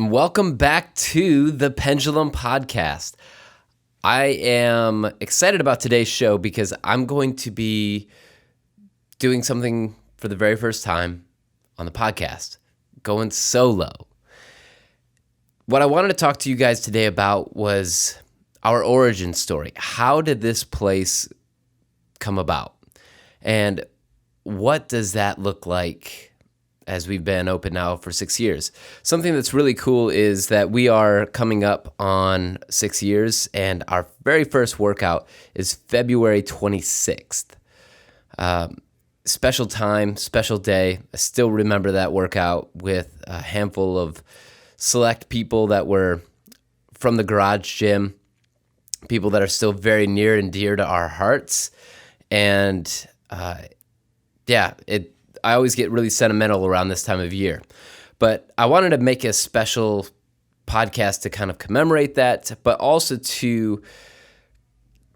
Welcome back to the Pendulum podcast. I am excited about today's show because I'm going to be doing something for the very first time on the podcast, going solo. What I wanted to talk to you guys today about was our origin story. How did this place come about? And what does that look like as we've been open now for 6 years? Something that's really cool is that we are coming up on 6 years, and our very first workout is February 26th. Special time, special day. I still remember that workout with a handful of select people that were from the garage gym, people that are still very near and dear to our hearts. And I always get really sentimental around this time of year. But I wanted to make a special podcast to kind of commemorate that, but also to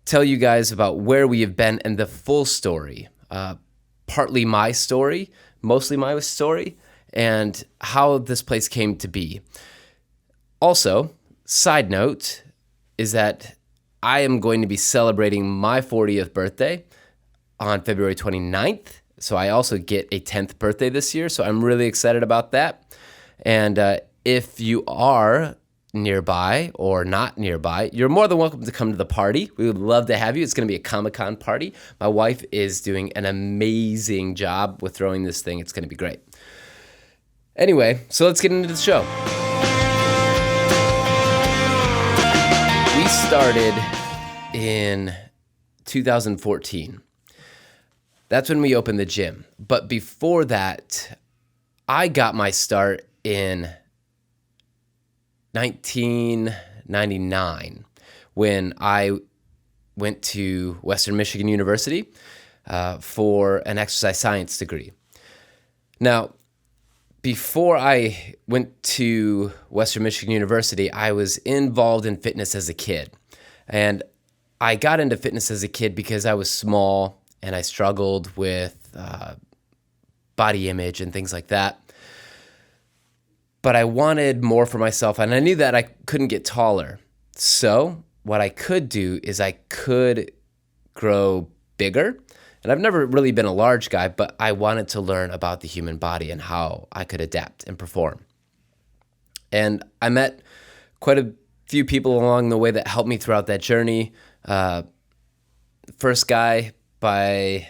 tell you guys about where we have been and the full story. Partly my story, mostly my story, and how this place came to be. Also, side note is that I am going to be celebrating my 40th birthday on February 29th. So I also get a 10th birthday this year, so I'm really excited about that. And if you are nearby or not nearby, you're more than welcome to come to the party. We would love to have you. It's going to be a Comic-Con party. My wife is doing an amazing job with throwing this thing. It's going to be great. Anyway, so let's get into the show. We started in 2014. That's when we opened the gym. But before that, I got my start in 1999 when I went to Western Michigan University for an exercise science degree. Now, before I went to Western Michigan University, I was involved in fitness as a kid. And I got into fitness as a kid because I was small and I struggled with body image and things like that. But I wanted more for myself, and I knew that I couldn't get taller. So what I could do is I could grow bigger. And I've never really been a large guy, but I wanted to learn about the human body and how I could adapt and perform. And I met quite a few people along the way that helped me throughout that journey. First guy by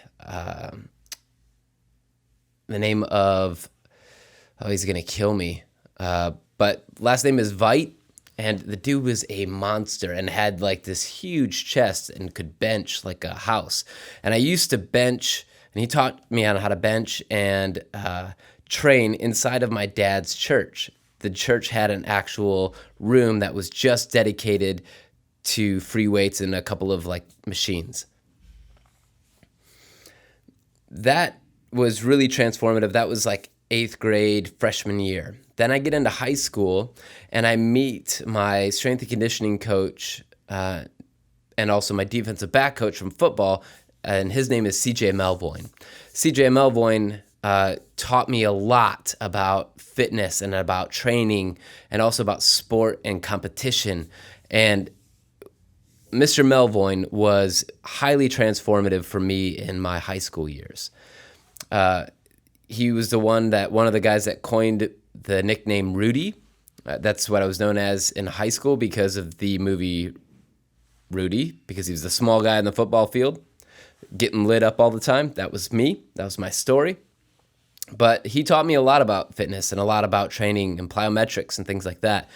the name of, he's going to kill me. But last name is Vite, and the dude was a monster and had like this huge chest and could bench like a house. And I used to bench, and he taught me on how to bench and train inside of my dad's church. The church had an actual room that was just dedicated to free weights and a couple of like machines. That was really transformative. That was like 8th grade, freshman year. Then I get into high school and I meet my strength and conditioning coach and also my defensive back coach from football, and his name is CJ Melvoin. CJ Melvoin taught me a lot about fitness and about training and also about sport and competition. And Mr. Melvoin was highly transformative for me in my high school years. He was one of the guys that coined the nickname Rudy. That's what I was known as in high school because of the movie Rudy, because he was the small guy in the football field, getting lit up all the time. That was me. That was my story. But he taught me a lot about fitness and a lot about training and plyometrics and things like that.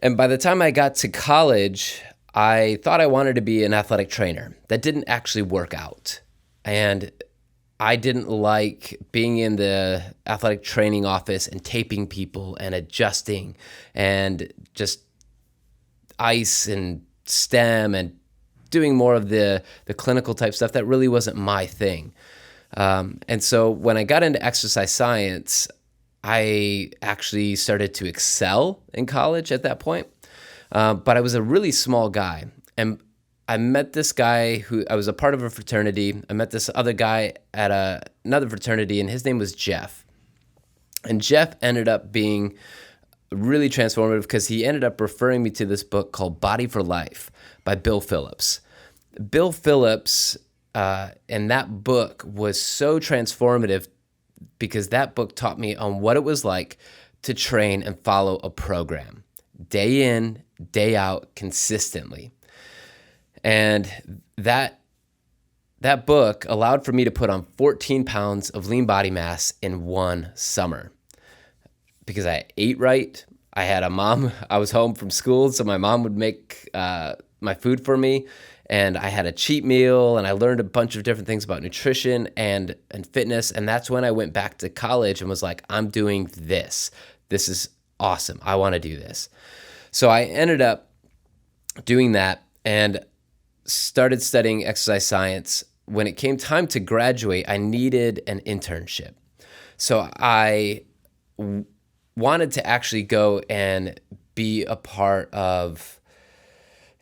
And by the time I got to college, I thought I wanted to be an athletic trainer. That didn't actually work out. And I didn't like being in the athletic training office and taping people and adjusting and just ice and stem and doing more of the clinical type stuff. That really wasn't my thing. And so when I got into exercise science, I actually started to excel in college at that point. But I was a really small guy. And I met this guy who I was a part of a fraternity. I met this other guy at another fraternity, and his name was Jeff. And Jeff ended up being really transformative because he ended up referring me to this book called Body for Life by Bill Phillips. Bill Phillips and that book was so transformative because that book taught me on what it was like to train and follow a program day in, day out, consistently. And that book allowed for me to put on 14 pounds of lean body mass in one summer because I ate right. I had a mom. I was home from school, so my mom would make my food for me. And I had a cheat meal, and I learned a bunch of different things about nutrition and fitness. And that's when I went back to college and was like, I'm doing this. This is awesome. I want to do this. So I ended up doing that and started studying exercise science. When it came time to graduate, I needed an internship. So I wanted to actually go and be a part of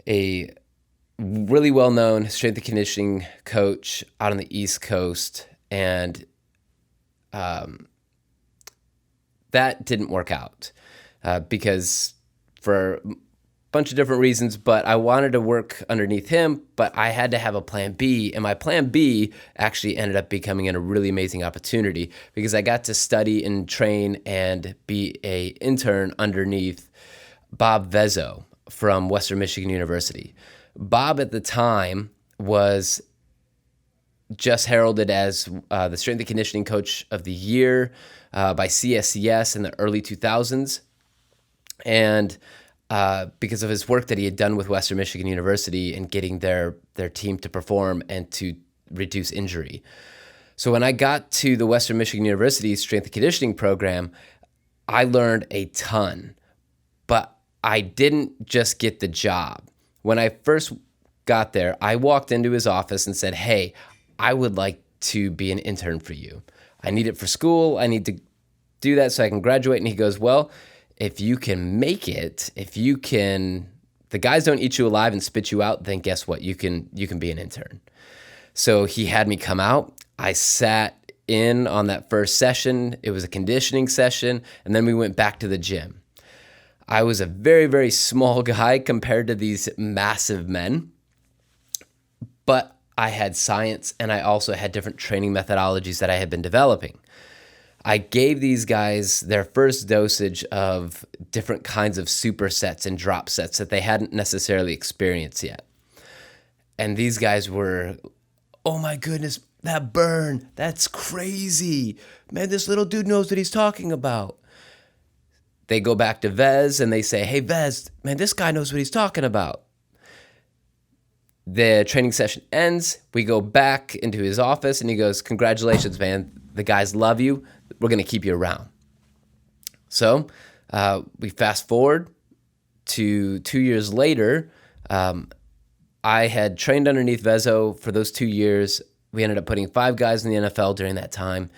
a really well-known strength and conditioning coach out on the East Coast, and that didn't work out because for a bunch of different reasons, but I wanted to work underneath him, but I had to have a plan B, and my plan B actually ended up becoming a really amazing opportunity because I got to study and train and be an intern underneath Bob Vezzo from Western Michigan University. Bob at the time was just heralded as the Strength and Conditioning Coach of the Year by CSCS in the early 2000s. And because of his work that he had done with Western Michigan University and getting their team to perform and to reduce injury. So when I got to the Western Michigan University Strength and Conditioning program, I learned a ton, but I didn't just get the job. When I first got there, I walked into his office and said, hey, I would like to be an intern for you. I need it for school. I need to do that so I can graduate. And he goes, well, if you can make it, the guys don't eat you alive and spit you out, then guess what? You can be an intern. So he had me come out. I sat in on that first session. It was a conditioning session. And then we went back to the gym. I was a very, very small guy compared to these massive men, but I had science and I also had different training methodologies that I had been developing. I gave these guys their first dosage of different kinds of supersets and drop sets that they hadn't necessarily experienced yet. And these guys were, oh my goodness, that burn, that's crazy. Man, this little dude knows what he's talking about. They go back to Vez and they say, hey, Vez, man, this guy knows what he's talking about. The training session ends. We go back into his office and he goes, congratulations, man. The guys love you. We're going to keep you around. So we fast forward to 2 years later. I had trained underneath Vezzo for those 2 years. We ended up putting 5 guys in the NFL during that time.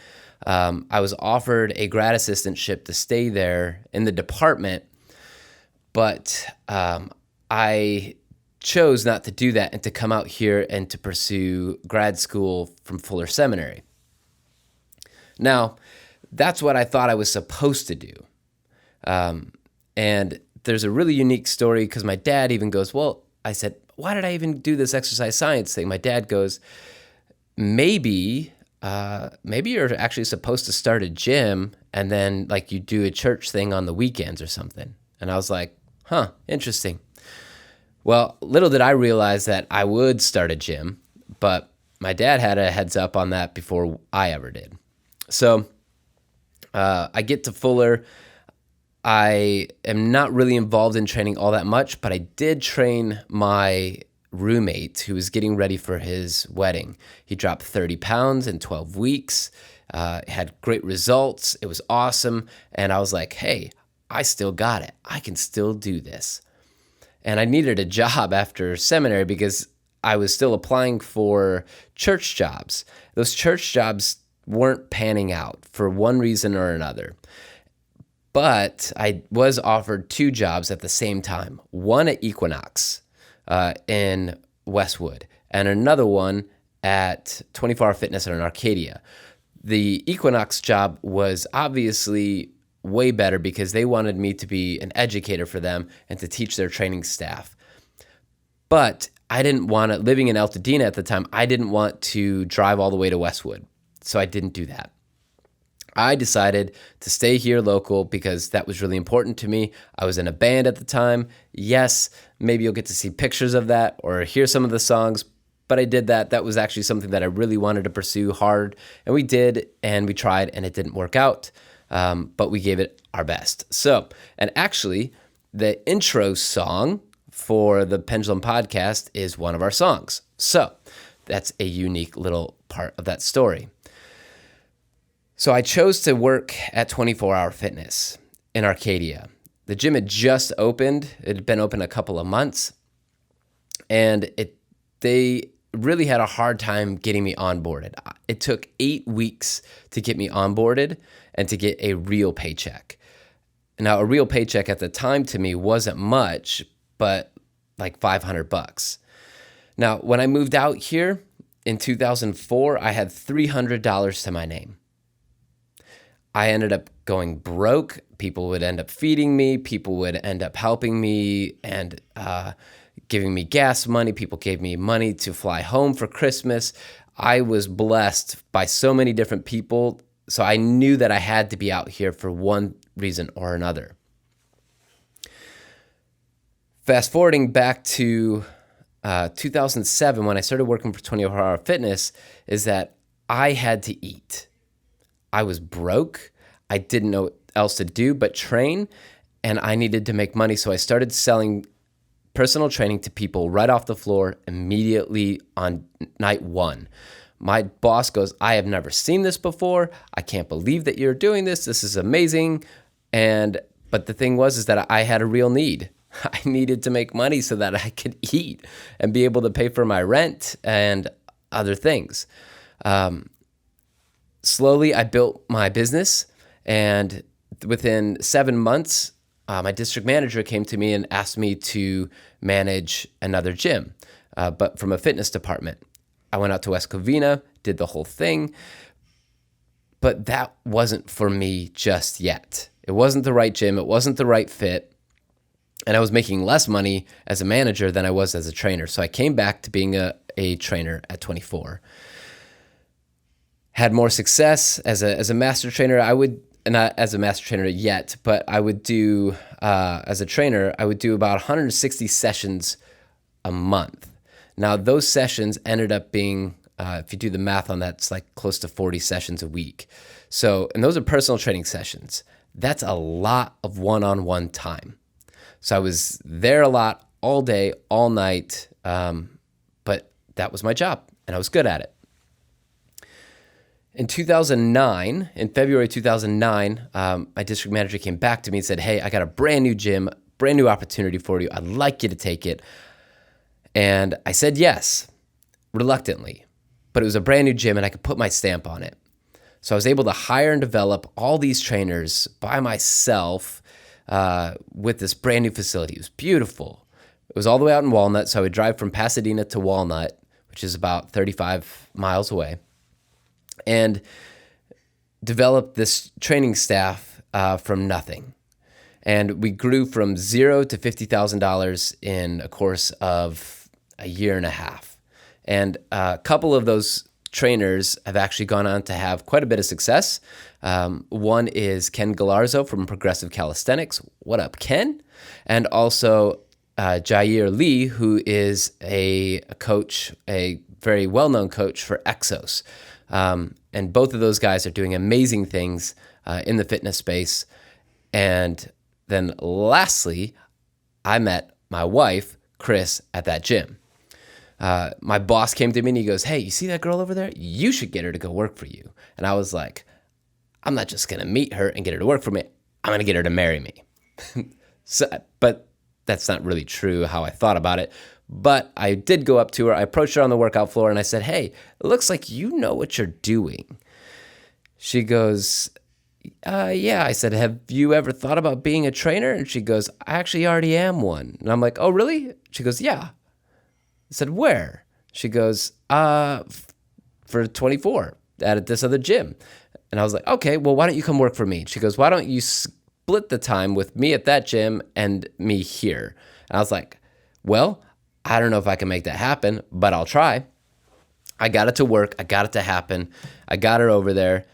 I was offered a grad assistantship to stay there in the department, but I chose not to do that and to come out here and to pursue grad school from Fuller Seminary. Now, that's what I thought I was supposed to do. And there's a really unique story because my dad even goes, well, I said, why did I even do this exercise science thing? My dad goes, maybe you're actually supposed to start a gym and then like you do a church thing on the weekends or something. And I was like, huh, interesting. Well, little did I realize that I would start a gym, but my dad had a heads up on that before I ever did. So I get to Fuller. I am not really involved in training all that much, but I did train my roommate who was getting ready for his wedding. He dropped 30 pounds in 12 weeks, had great results. It was awesome. And I was like, hey, I still got it. I can still do this. And I needed a job after seminary because I was still applying for church jobs. Those church jobs weren't panning out for one reason or another. But I was offered 2 jobs at the same time. One at Equinox in Westwood and another one at 24 Hour Fitness in Arcadia. The Equinox job was obviously way better because they wanted me to be an educator for them and to teach their training staff. But I didn't want to, living in Altadena at the time, I didn't want to drive all the way to Westwood. So I didn't do that. I decided to stay here local because that was really important to me. I was in a band at the time. Yes, maybe you'll get to see pictures of that or hear some of the songs, but I did that. That was actually something that I really wanted to pursue hard, and we did, and we tried, and it didn't work out, but we gave it our best. So, and actually, the intro song for the Pendulum podcast is one of our songs. So that's a unique little part of that story. So I chose to work at 24 Hour Fitness in Arcadia. The gym had just opened. It had been open a couple of months. And they really had a hard time getting me onboarded. It took 8 weeks to get me onboarded and to get a real paycheck. Now, a real paycheck at the time to me wasn't much, but like $500. Now, when I moved out here in 2004, I had $300 to my name. I ended up going broke. People would end up feeding me. People would end up helping me and giving me gas money. People gave me money to fly home for Christmas. I was blessed by so many different people. So I knew that I had to be out here for one reason or another. Fast forwarding back to 2007, when I started working for 24 Hour Fitness, is that I had to eat. I was broke. I didn't know what else to do but train, and I needed to make money. So I started selling personal training to people right off the floor immediately on night one. My boss goes, I have never seen this before. I can't believe that you're doing this. This is amazing. But the thing was that I had a real need. I needed to make money so that I could eat and be able to pay for my rent and other things. Slowly, I built my business, and within 7 months, my district manager came to me and asked me to manage another gym, but from a fitness department. I went out to West Covina, did the whole thing, but that wasn't for me just yet. It wasn't the right gym. It wasn't the right fit, and I was making less money as a manager than I was as a trainer. So I came back to being a trainer at 24. Had more success as a master trainer. I would, not as a master trainer yet, but I would do, as a trainer, I would do about 160 sessions a month. Now, those sessions ended up being, if you do the math on that, it's like close to 40 sessions a week. So, and those are personal training sessions. That's a lot of one-on-one time. So I was there a lot, all day, all night, but that was my job, and I was good at it. In 2009, in February 2009, my district manager came back to me and said, hey, I got a brand new gym, brand new opportunity for you. I'd like you to take it. And I said yes, reluctantly, but it was a brand new gym and I could put my stamp on it. So I was able to hire and develop all these trainers by myself with this brand new facility. It was beautiful. It was all the way out in Walnut, so I would drive from Pasadena to Walnut, which is about 35 miles away, and developed this training staff from nothing. And we grew from $0 to $50,000 in a course of a year and a half. And a couple of those trainers have actually gone on to have quite a bit of success. One is Ken Galarzo from Progressive Calisthenics. What up, Ken? And also Jair Lee, who is a coach, a very well-known coach for Exos. And both of those guys are doing amazing things in the fitness space. And then lastly, I met my wife, Chris, at that gym. My boss came to me and he goes, hey, you see that girl over there? You should get her to go work for you. And I was like, I'm not just going to meet her and get her to work for me. I'm going to get her to marry me. But that's not really true how I thought about it. But I did go up to her. I approached her on the workout floor and I said, hey, it looks like you know what you're doing. She goes, yeah. I said, have you ever thought about being a trainer? And she goes, I actually already am one. And I'm like, oh, really? She goes, yeah. I said, where? She goes, for 24 at this other gym. And I was like, okay, well, why don't you come work for me? She goes, why don't you split the time with me at that gym and me here? And I was like, well, I don't know if I can make that happen, but I'll try. I got it to work. I got it to happen. I got her over there.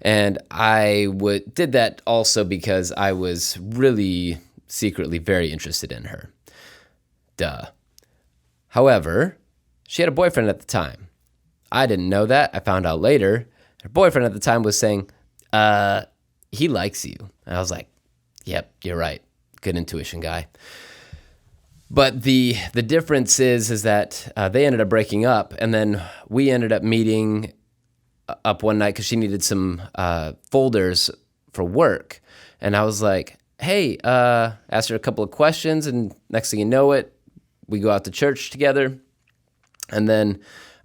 And I did that also because I was really secretly very interested in her. Duh. However, she had a boyfriend at the time. I didn't know that. I found out later. Her boyfriend at the time was saying, he likes you. And I was like, yep, you're right. Good intuition, guy. But the difference is that they ended up breaking up, and then we ended up meeting up one night because she needed some folders for work. And I was like, hey, asked her a couple of questions, and next thing you know it, we go out to church together. And then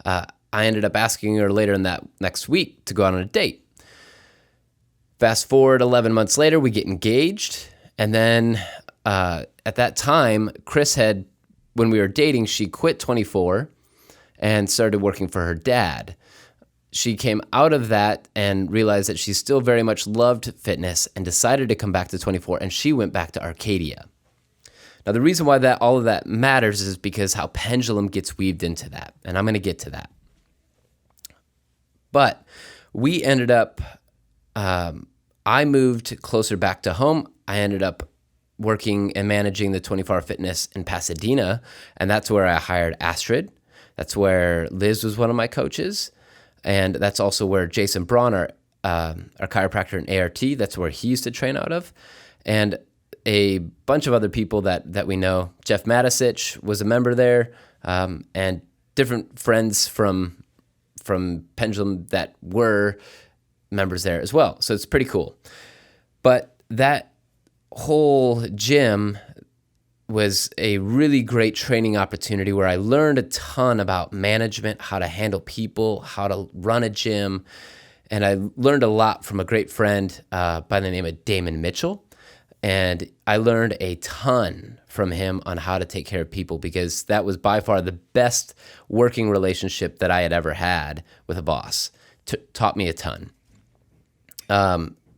I ended up asking her later in that next week to go out on a date. Fast forward 11 months later, we get engaged. And then at that time, Chris had, when we were dating, she quit 24 and started working for her dad. She came out of that and realized that she still very much loved fitness and decided to come back to 24, and she went back to Arcadia. Now, the reason why all of that matters is because how Pendulum gets weaved into that, and I'm going to get to that. But we ended up, I moved closer back to home. I ended up working and managing the 24-hour fitness in Pasadena, and that's where I hired Astrid. That's where Liz was one of my coaches, and that's also where Jason Braun, our chiropractor in ART, that's where he used to train out of, and a bunch of other people that we know. Jeff Matisich was a member there, and different friends from Pendulum that were members there as well. So it's pretty cool. But that whole gym was a really great training opportunity where I learned a ton about management, how to handle people, how to run a gym. And I learned a lot from a great friend by the name of Damon Mitchell. And I learned a ton from him on how to take care of people, because that was by far the best working relationship that I had ever had with a boss. Taught me a ton.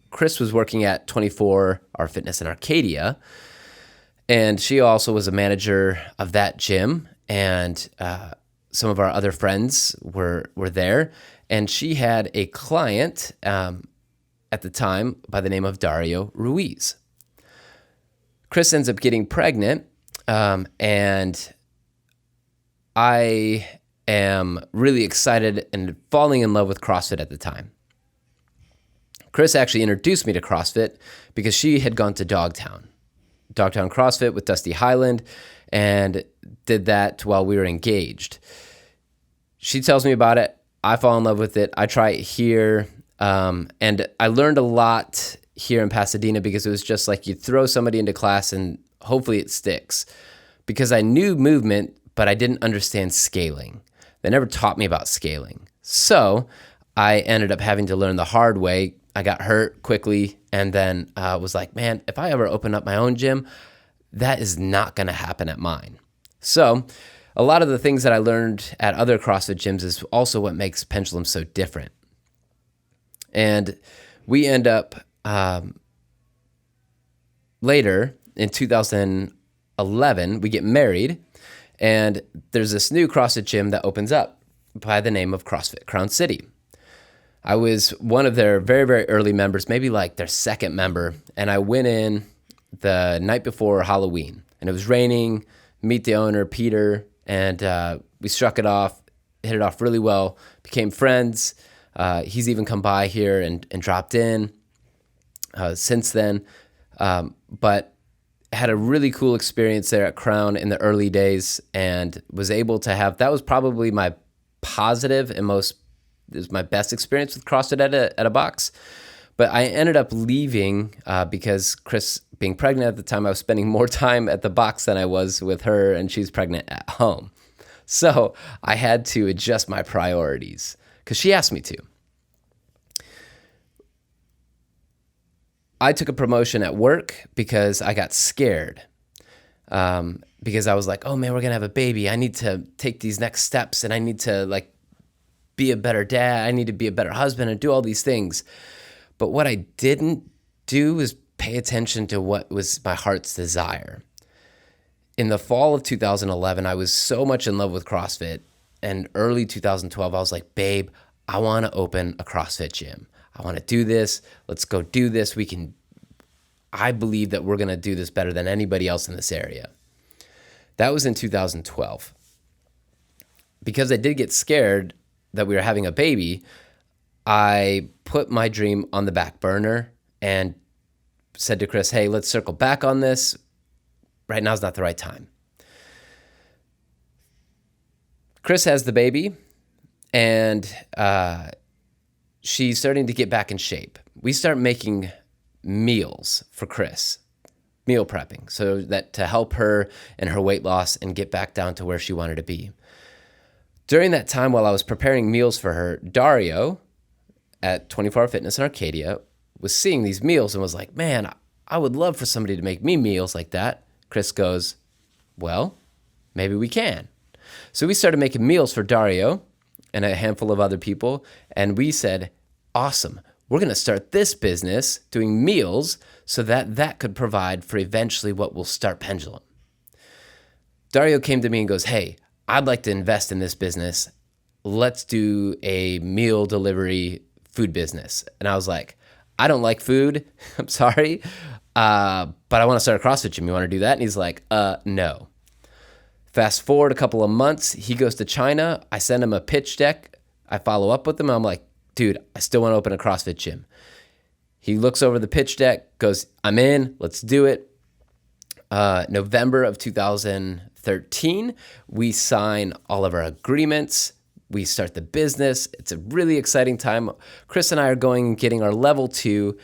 Chris was working at 24-Hour Fitness in Arcadia, and she also was a manager of that gym, and some of our other friends were there, and she had a client at the time by the name of Dario Ruiz. Chris ends up getting pregnant, and I am really excited and falling in love with CrossFit at the time. Chris actually introduced me to CrossFit because she had gone to Dogtown CrossFit with Dusty Highland, and did that while we were engaged. She tells me about it. I fall in love with it. I try it here, and I learned a lot here in Pasadena because it was just like you throw somebody into class and hopefully it sticks. Because I knew movement, but I didn't understand scaling. They never taught me about scaling. So I ended up having to learn the hard way. I got hurt quickly, and then was like, man, if I ever open up my own gym, that is not going to happen at mine. So a lot of the things that I learned at other CrossFit gyms is also what makes Pendulum so different. And we end up later in 2011, we get married, and there's this new CrossFit gym that opens up by the name of CrossFit Crown City. I was one of their very, very early members, maybe like their second member, and I went in the night before Halloween, and it was raining, meet the owner, Peter, and we struck it off, hit it off really well, became friends. He's even come by here and dropped in since then, but had a really cool experience there at Crown in the early days, and was able to have, that was probably my positive and is my best experience with CrossFit at a box. But I ended up leaving because Chris, being pregnant at the time, I was spending more time at the box than I was with her, and she's pregnant at home. So I had to adjust my priorities because she asked me to. I took a promotion at work because I got scared. Because I was like, oh man, we're going to have a baby. I need to take these next steps, and I need to be a better dad. I need to be a better husband and do all these things. But what I didn't do was pay attention to what was my heart's desire. In the fall of 2011, I was so much in love with CrossFit. And early 2012, I was like, babe, I want to open a CrossFit gym. I want to do this. Let's go do this. I believe that we're going to do this better than anybody else in this area. That was in 2012. Because I did get scared that we were having a baby, I put my dream on the back burner and said to Chris, hey, let's circle back on this. Right now is not the right time. Chris has the baby, and she's starting to get back in shape. We start making meals for Chris, meal prepping, so that to help her in her weight loss and get back down to where she wanted to be. During that time, while I was preparing meals for her, Dario at 24 Hour Fitness in Arcadia was seeing these meals and was like, man, I would love for somebody to make me meals like that. Chris goes, well, maybe we can. So we started making meals for Dario and a handful of other people. And we said, awesome, we're going to start this business doing meals so that that could provide for eventually what will start Pendulum. Dario came to me and goes, hey, I'd like to invest in this business. Let's do a meal delivery food business. And I was like, I don't like food. I'm sorry. But I want to start a CrossFit gym. You want to do that? And he's like, no. Fast forward a couple of months, he goes to China. I send him a pitch deck. I follow up with him. I'm like, dude, I still want to open a CrossFit gym. He looks over the pitch deck, goes, I'm in, let's do it. November of 2013, we sign all of our agreements. We start the business. It's a really exciting time. Chris and I are going and getting our level 2,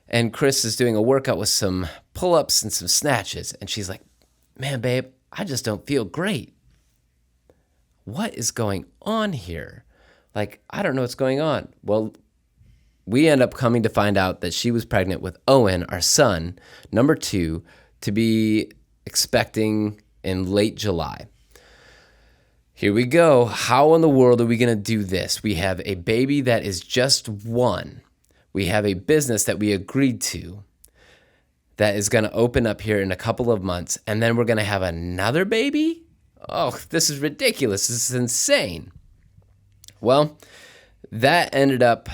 and Chris is doing a workout with some pull-ups and some snatches. And she's like, man, babe, I just don't feel great. What is going on here? Like, I don't know what's going on. Well, we end up coming to find out that she was pregnant with Owen, our son, number 2, to be expecting in late July. Here we go. How in the world are we going to do this? We have a baby that is just 1. We have a business that we agreed to that is going to open up here in a couple of months, and then we're going to have another baby? Oh, this is ridiculous. This is insane. Well, that ended up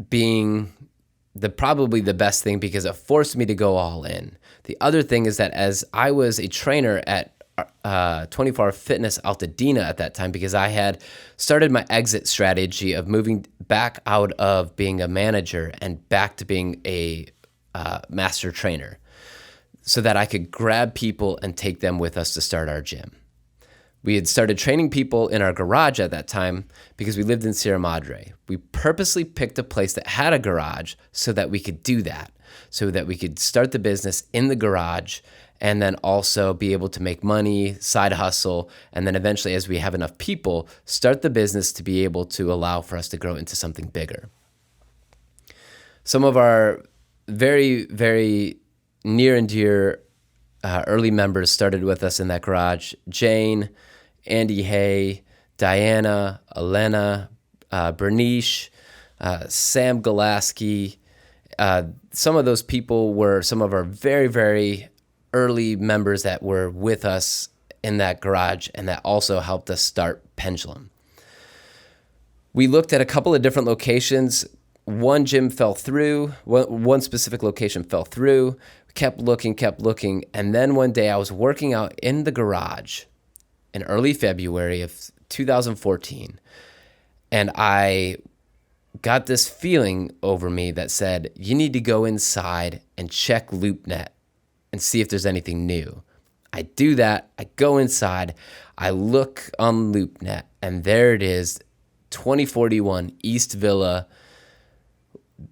being probably the best thing because it forced me to go all in. The other thing is that as I was a trainer at 24 Hour Fitness Altadena at that time, because I had started my exit strategy of moving back out of being a manager and back to being a master trainer so that I could grab people and take them with us to start our gym. We had started training people in our garage at that time because we lived in Sierra Madre. We purposely picked a place that had a garage so that we could do that, so that we could start the business in the garage and then also be able to make money, side hustle, and then eventually, as we have enough people, start the business to be able to allow for us to grow into something bigger. Some of our very, very near and dear early members started with us in that garage. Jane, Andy Hay, Diana, Elena, Bernice, Sam Galaski. Some of those people were some of our very, very early members that were with us in that garage and that also helped us start Pendulum. We looked at a couple of different locations. One gym fell through. One specific location fell through. Kept looking. And then one day I was working out in the garage in early February of 2014. And I got this feeling over me that said, you need to go inside and check LoopNet and see if there's anything new. I do that. I go inside. I look on LoopNet, and there it is, 2041 East Villa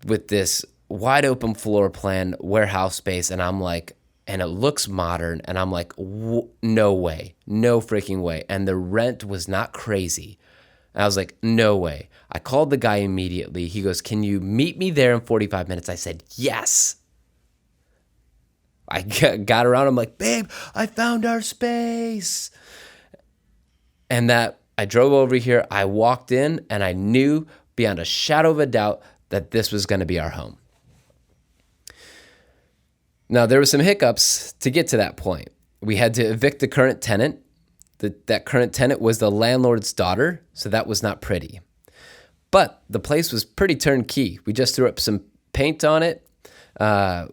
with this wide open floor plan warehouse space. And I'm like, and it looks modern. And I'm like, no way, no freaking way. And the rent was not crazy. And I was like, no way. I called the guy immediately. He goes, can you meet me there in 45 minutes? I said, yes. I got around. I'm like, babe, I found our space. And that I drove over here. I walked in and I knew beyond a shadow of a doubt that this was going to be our home. Now, there were some hiccups to get to that point. We had to evict the current tenant. That current tenant was the landlord's daughter, so that was not pretty. But the place was pretty turnkey. We just threw up some paint on it.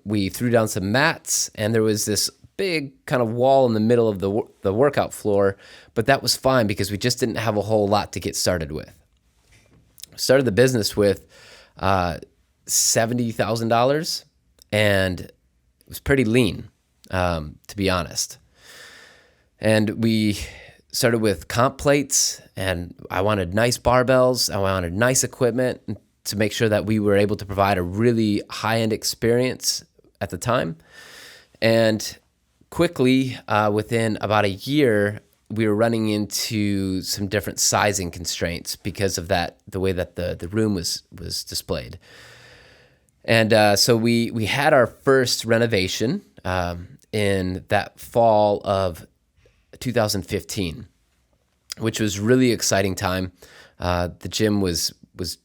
We threw down some mats, and there was this big kind of wall in the middle of the workout floor, but that was fine because we just didn't have a whole lot to get started with. Started the business with $70,000, and it was pretty lean, to be honest. And we started with comp plates, and I wanted nice barbells. I wanted nice equipment to make sure that we were able to provide a really high-end experience at the time. And quickly, within about a year, we were running into some different sizing constraints because of that, the way that the room was displayed. And so we had our first renovation in that fall of 2015, which was really exciting time. The gym was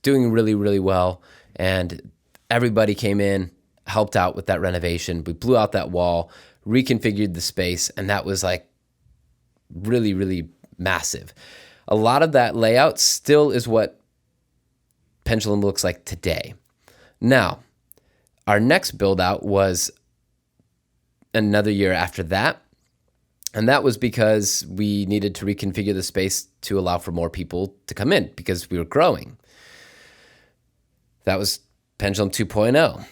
doing really, really well, and everybody came in, helped out with that renovation. We blew out that wall, reconfigured the space, and that was like really, really massive. A lot of that layout still is what Pendulum looks like today. Now, our next build out was another year after that. And that was because we needed to reconfigure the space to allow for more people to come in because we were growing. That was Pendulum 2.0.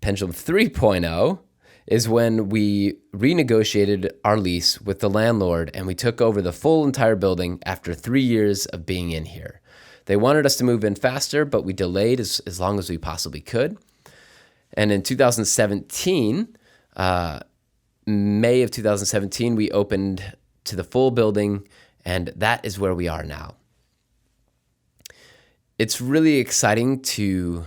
Pendulum 3.0 is when we renegotiated our lease with the landlord and we took over the full entire building after 3 years of being in here. They wanted us to move in faster, but we delayed as long as we possibly could. And in 2017, May of 2017, we opened to the full building, and that is where we are now. It's really exciting to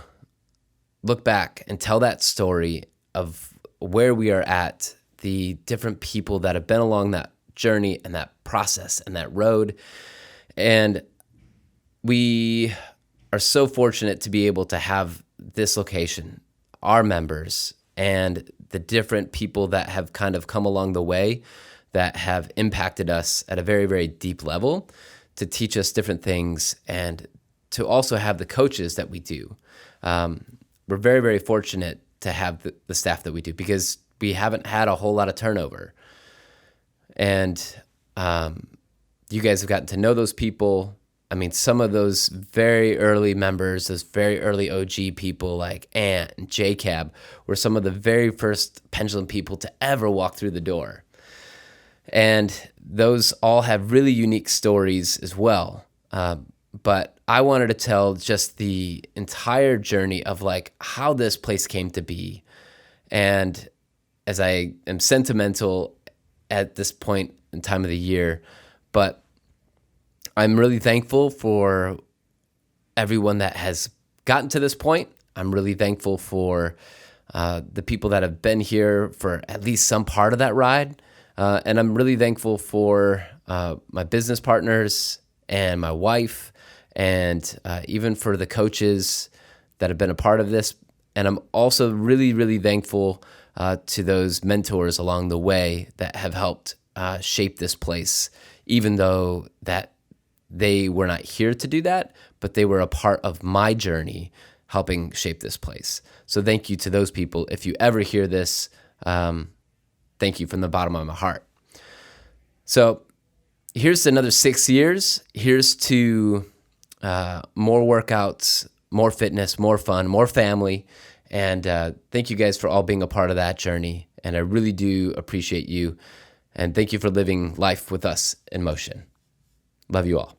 look back and tell that story of where we are at, the different people that have been along that journey and that process and that road. And we are so fortunate to be able to have this location, our members, and the different people that have kind of come along the way that have impacted us at a very, very deep level to teach us different things and to also have the coaches that we do. We're very, very fortunate to have the staff that we do because we haven't had a whole lot of turnover. And you guys have gotten to know those people. I mean, some of those very early members, those very early OG people like Ant and JCab were some of the very first Pendulum people to ever walk through the door. And those all have really unique stories as well. But I wanted to tell just the entire journey of like how this place came to be. And as I am sentimental at this point in time of the year, but I'm really thankful for everyone that has gotten to this point. I'm really thankful for the people that have been here for at least some part of that ride. And I'm really thankful for my business partners and my wife and even for the coaches that have been a part of this. And I'm also really, really thankful to those mentors along the way that have helped shape this place, even though that they were not here to do that, but they were a part of my journey helping shape this place. So thank you to those people. If you ever hear this, thank you from the bottom of my heart. So here's to another 6 years. Here's to more workouts, more fitness, more fun, more family. And thank you guys for all being a part of that journey. And I really do appreciate you. And thank you for living life with us in motion. Love you all.